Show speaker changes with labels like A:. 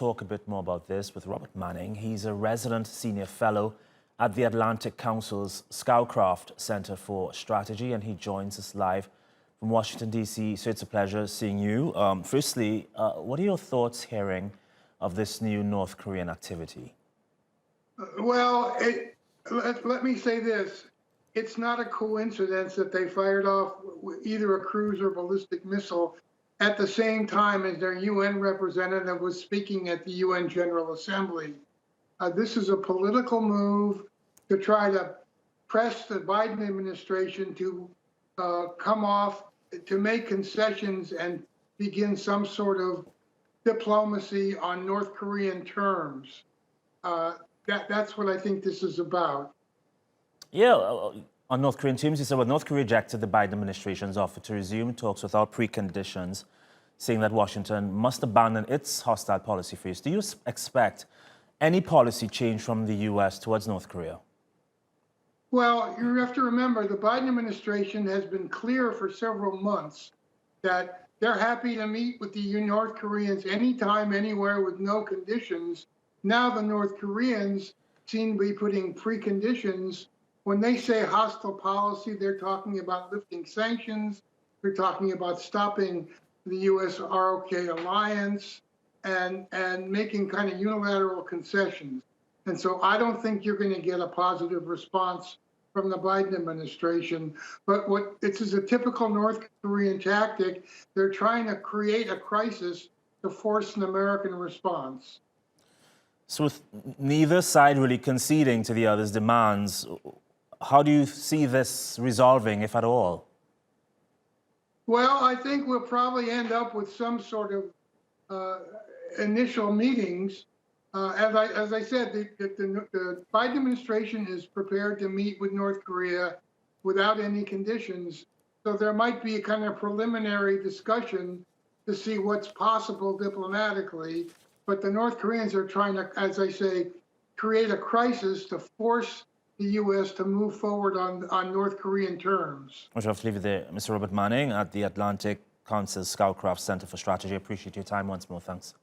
A: talk a bit more about this with Robert Manning. He's a resident senior fellow at the Atlantic Council's Scowcroft Center for Strategy, and he joins us live from Washington, D.C. So it's a pleasure seeing you. Firstly, what are your thoughts hearing of this new North Korean activity?
B: Well, let me say this. It's not a coincidence that they fired off either a cruise or ballistic missile at the same time as their UN representative was speaking at the UN General Assembly. This is a political move to try to press the Biden administration to come off, to make concessions and begin some sort of diplomacy on North Korean terms. That's what I think this is about.
A: Yeah, on North Korean terms, you said, well, North Korea rejected the Biden administration's offer to resume talks without preconditions, saying that Washington must abandon its hostile policy phase. Do you expect any policy change from the U.S. towards North Korea?
B: Well, you have to remember the Biden administration has been clear for several months that they're happy to meet with the North Koreans anytime, anywhere with no conditions. Now the North Koreans seem to be putting preconditions. When they say hostile policy, they're talking about lifting sanctions. They're talking about stopping the U.S.-ROK alliance and making kind of unilateral concessions. And so I don't think you're going to get a positive response from the Biden administration. But this is a typical North Korean tactic. They're trying to create a crisis to force an American response.
A: So with neither side really conceding to the other's demands, how do you see this resolving, if at all?
B: Well, I think we'll probably end up with some sort of initial meetings. As I said, the Biden administration is prepared to meet with North Korea without any conditions. So there might be a kind of preliminary discussion to see what's possible diplomatically. But the North Koreans are trying to, as I say, create a crisis to force the U.S. to move forward on North Korean terms.
A: I shall leave it there. Mr. Robert Manning at the Atlantic Council's Scowcroft Center for Strategy. I appreciate your time once more. Thanks.